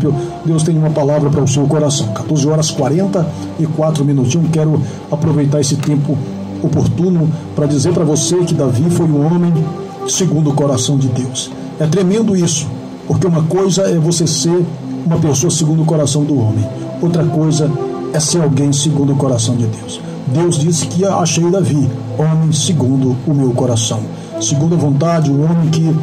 princípio, Deus tem uma palavra para o seu coração. 14 horas 44 minutinhos. Quero aproveitar esse tempo oportuno para dizer para você que Davi foi um homem segundo o coração de Deus. É tremendo isso, porque uma coisa é você ser uma pessoa segundo o coração do homem, outra coisa é ser alguém segundo o coração de Deus. Deus disse que achei Davi, homem segundo o meu coração, segundo a vontade, um homem que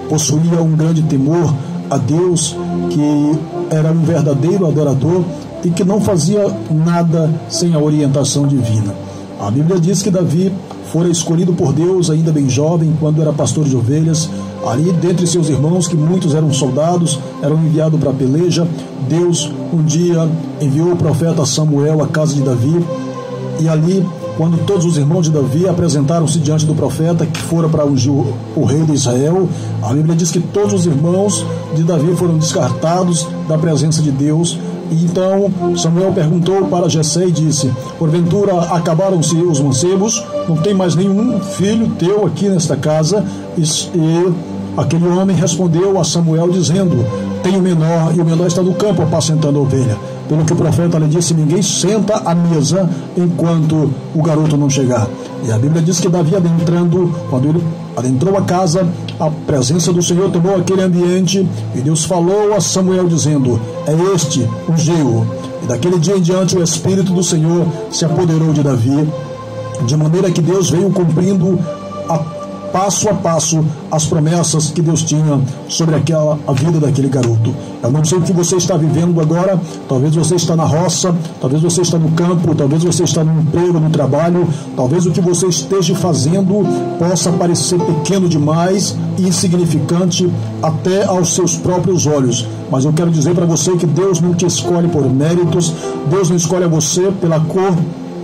possuía um grande temor a Deus, que era um verdadeiro adorador e que não fazia nada sem a orientação divina. A Bíblia diz que Davi fora escolhido por Deus ainda bem jovem, quando era pastor de ovelhas. Ali, dentre seus irmãos, que muitos eram soldados, eram enviados para a peleja, Deus um dia enviou o profeta Samuel à casa de Davi, e ali, quando todos os irmãos de Davi apresentaram-se diante do profeta, que fora para ungir o rei de Israel, a Bíblia diz que todos os irmãos de Davi foram descartados da presença de Deus. E então Samuel perguntou para Jessé e disse: porventura acabaram-se os mancebos? Não tem mais nenhum filho teu aqui nesta casa? E aquele homem respondeu a Samuel dizendo: tem o menor, e o menor está no campo apacentando a ovelha. Pelo que o profeta lhe disse: ninguém senta à mesa enquanto o garoto não chegar. E a Bíblia diz que Davi quando ele adentrou a casa, a presença do Senhor tomou aquele ambiente, e Deus falou a Samuel dizendo: é este, ungiu. E daquele dia em diante o Espírito do Senhor se apoderou de Davi, de maneira que Deus veio cumprindo passo a passo as promessas que Deus tinha sobre a vida daquele garoto. Eu não sei o que você está vivendo agora, talvez você está na roça, talvez você está no campo, talvez você está no emprego, no trabalho, talvez o que você esteja fazendo possa parecer pequeno demais e insignificante até aos seus próprios olhos, mas eu quero dizer para você que Deus não te escolhe por méritos, Deus não escolhe você pela cor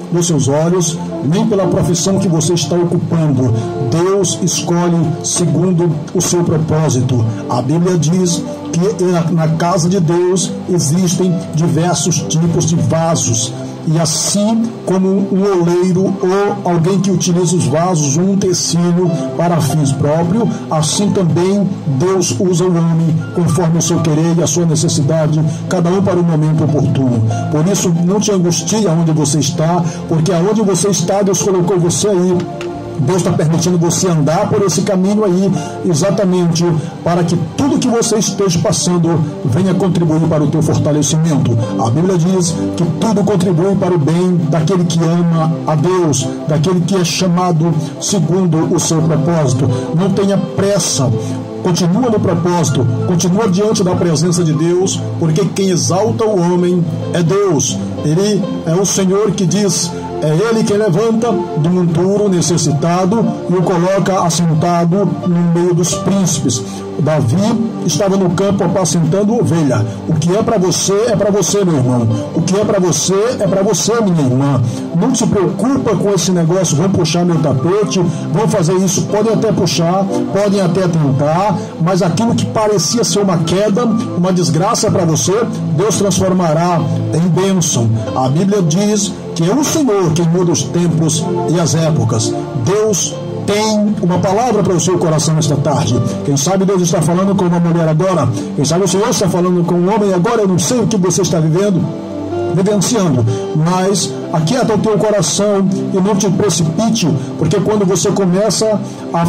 dos seus olhos, nem pela profissão que você está ocupando. Deus escolhe segundo o seu propósito. A Bíblia diz que na casa de Deus existem diversos tipos de vasos, e assim como um oleiro ou alguém que utiliza os vasos, um utensílio para fins próprios, assim também Deus usa o homem conforme o seu querer e a sua necessidade, cada um para o momento oportuno. Por isso, não te angustie aonde você está, porque aonde você está, Deus colocou você aí. Deus está permitindo você andar por esse caminho aí, exatamente para que tudo que você esteja passando venha contribuir para o teu fortalecimento. A Bíblia diz que tudo contribui para o bem daquele que ama a Deus, daquele que é chamado segundo o seu propósito. Não tenha pressa, continua no propósito, continua diante da presença de Deus, porque quem exalta o homem é Deus. Ele é o Senhor que diz: é Ele que levanta do monturo necessitado e o coloca assentado no meio dos príncipes. Davi estava no campo apacentando ovelha. O que é para você, meu irmão. O que é para você, minha irmã. Não se preocupa com esse negócio, vão puxar meu tapete, vão fazer isso, podem até puxar, podem até tentar, mas aquilo que parecia ser uma queda, uma desgraça para você, Deus transformará em bênção. A Bíblia diz que é o Senhor quem muda os tempos e as épocas. Deus tem uma palavra para o seu coração nesta tarde. Quem sabe Deus está falando com uma mulher agora, quem sabe o Senhor está falando com um homem agora. Eu não sei o que você está vivenciando, mas aquieta o teu coração e não te precipite, porque quando você começa a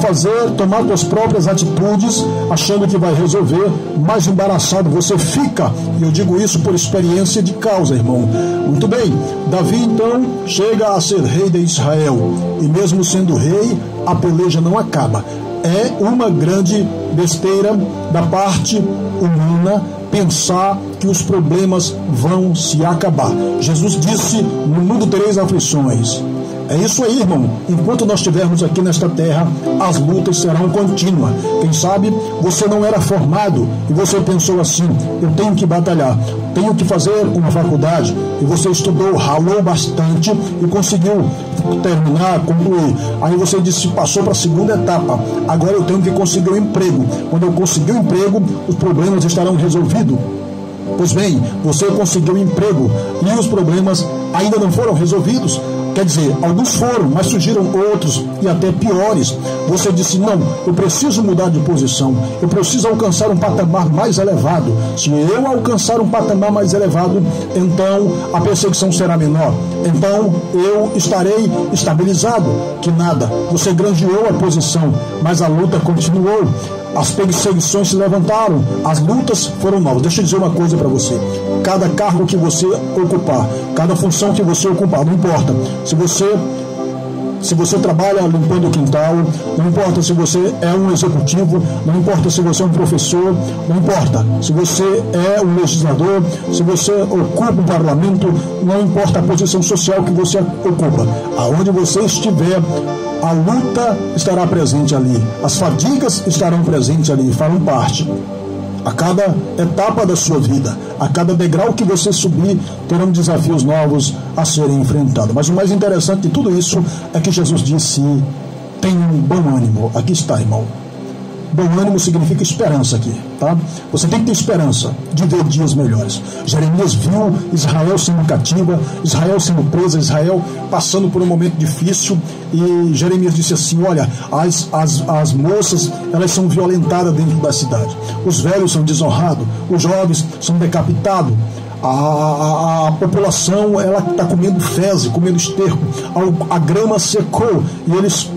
tomar suas próprias atitudes, achando que vai resolver, mais embaraçado você fica. E eu digo isso por experiência de causa, irmão. Muito bem, Davi então chega a ser rei de Israel, e mesmo sendo rei, a peleja não acaba. É uma grande besteira da parte humana pensar que os problemas vão se acabar. Jesus disse: no mundo tereis aflições. É isso aí, irmão. Enquanto nós estivermos aqui nesta terra, as lutas serão contínuas. Quem sabe você não era formado e você pensou assim: eu tenho que batalhar, tenho que fazer uma faculdade, e você estudou, ralou bastante e conseguiu terminar, concluir. Aí você disse, passou para a segunda etapa: agora eu tenho que conseguir um emprego. Quando eu conseguir um emprego, os problemas estarão resolvidos. Pois bem, você conseguiu um emprego e os problemas ainda não foram resolvidos. Quer dizer, alguns foram, mas surgiram outros e até piores. Você disse, não, eu preciso mudar de posição, eu preciso alcançar um patamar mais elevado. Se eu alcançar um patamar mais elevado, então a perseguição será menor. Então eu estarei estabilizado. Que nada, você granjeou a posição, mas a luta continuou. As perseguições se levantaram, as lutas foram novas. Deixa eu dizer uma coisa para você: cada cargo que você ocupar, cada função que você ocupar, não importa se você trabalha limpando o quintal, não importa se você é um executivo, não importa se você é um professor, não importa se você é um legislador, se você ocupa um parlamento, não importa a posição social que você ocupa, aonde você estiver, a luta estará presente ali, as fadigas estarão presentes ali, farão parte. A cada etapa da sua vida, a cada degrau que você subir, terão desafios novos a serem enfrentados. Mas o mais interessante de tudo isso é que Jesus disse: tenha um bom ânimo. Aqui está, irmão. Bom ânimo significa esperança aqui, tá? Você tem que ter esperança de ver dias melhores. Jeremias viu Israel sendo cativa, Israel sendo presa, Israel passando por um momento difícil, e Jeremias disse assim: olha, as moças, elas são violentadas dentro da cidade, os velhos são desonrados, os jovens são decapitados, a população, ela está comendo fezes, comendo esterco, a grama secou, e eles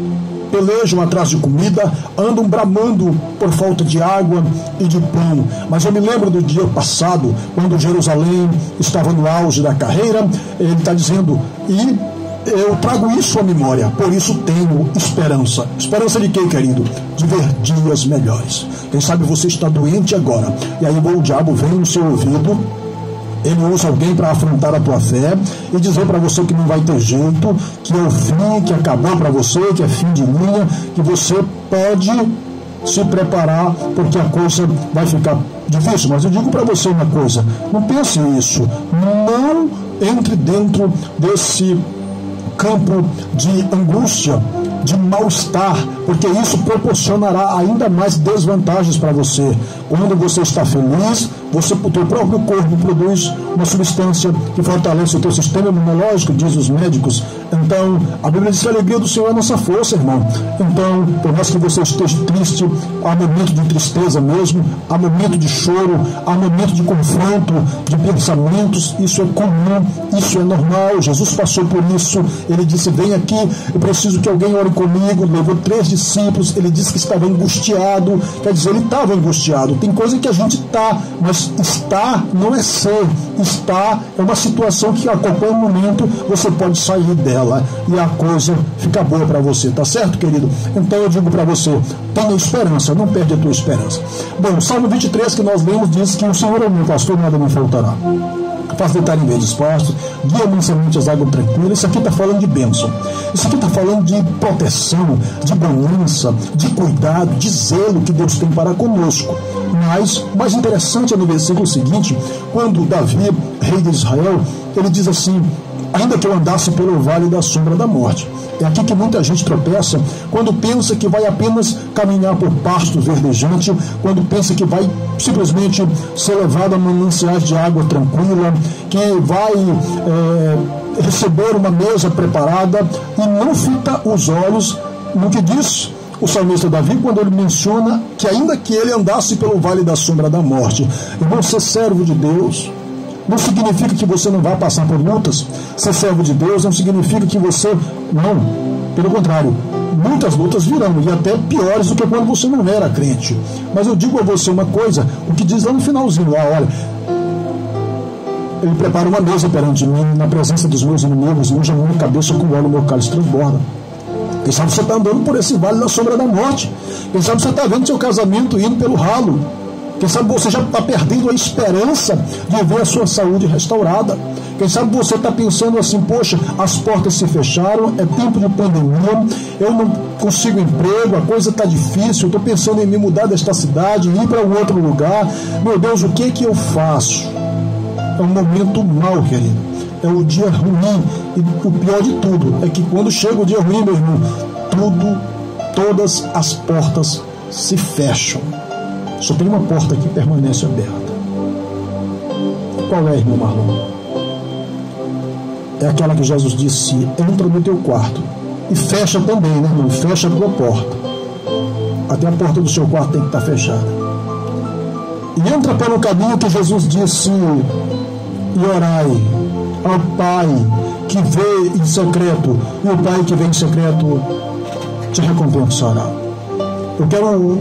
pelejam atrás de comida, andam bramando por falta de água e de pão. Mas eu me lembro do dia passado, quando Jerusalém estava no auge da carreira. Ele está dizendo, e eu trago isso à memória, por isso tenho esperança. Esperança de quê, querido? De ver dias melhores. Quem sabe você está doente agora, e aí o diabo vem no seu ouvido, ele usa alguém para afrontar a tua fé e dizer para você que não vai ter jeito, que é o fim, que acabou para você, que é fim de linha, que você pode se preparar porque a coisa vai ficar difícil. Mas eu digo para você uma coisa: não pense isso, não entre dentro desse campo de angústia, de mal-estar, porque isso proporcionará ainda mais desvantagens para você. Quando você está feliz, o teu próprio corpo produz uma substância que fortalece o teu sistema imunológico, diz os médicos. Então, a Bíblia diz que a alegria do Senhor é nossa força, irmão. Então, por mais que você esteja triste, há momento de tristeza mesmo, há momento de choro, há momento de confronto, de pensamentos. Isso é comum, isso é normal. Jesus passou por isso. Ele disse: vem aqui, eu preciso que alguém ore comigo. Levou 3 discípulos, ele disse que estava angustiado. Quer dizer, ele estava angustiado. Tem coisa que a gente está, mas estar não é ser. Estar é uma situação que a qualquer momento você pode sair dela e a coisa fica boa para você, tá certo, querido? Então eu digo para você, tenha esperança, não perde a tua esperança. Bom, o Salmo 23 que nós lemos diz que o Senhor é meu pastor, nada me faltará. Faz deitar em verdes pastos, guia mansamente as águas tranquilas. Isso aqui está falando de bênção. Isso aqui está falando de proteção, de bonança, de cuidado, de zelo que Deus tem para conosco. Mas o mais interessante é no versículo seguinte, quando Davi, rei de Israel, ele diz assim: ainda que eu andasse pelo vale da sombra da morte. É aqui que muita gente tropeça, quando pensa que vai apenas caminhar por pasto verdejante, quando pensa que vai simplesmente ser levado a mananciais de água tranquila, que vai receber uma mesa preparada, e não fita os olhos no que diz o salmista Davi quando ele menciona que ainda que ele andasse pelo vale da sombra da morte. Irmão, ser servo de Deus não significa que você não vai passar por lutas. Ser servo de Deus não significa que você... Não, pelo contrário, muitas lutas virão, e até piores do que quando você não era crente. Mas eu digo a você uma coisa, o que diz lá no finalzinho, lá, olha: ele prepara uma mesa perante mim, na presença dos meus inimigos, e unge a minha cabeça com óleo, meu cálice transborda. Quem sabe você está andando por esse vale da sombra da morte. Quem sabe você está vendo seu casamento indo pelo ralo. Quem sabe você já está perdendo a esperança de ver a sua saúde restaurada. Quem sabe você está pensando assim: poxa, as portas se fecharam, é tempo de pandemia, eu não consigo emprego, a coisa está difícil, eu estou pensando em me mudar desta cidade, ir para um outro lugar. Meu Deus, o que eu faço? É um momento mau, querido. É o dia ruim. E o pior de tudo é que quando chega o dia ruim, meu irmão, todas as portas se fecham. Só tem uma porta que permanece aberta. Qual é, irmão Marlon? é aquela que Jesus disse: entra no teu quarto e fecha também, né, irmão? Fecha a tua porta. Até a porta do seu quarto tem que estar fechada. E entra pelo caminho que Jesus disse: e orai ao Pai que vê em secreto, e o Pai que vê em secreto te recompensará. Eu quero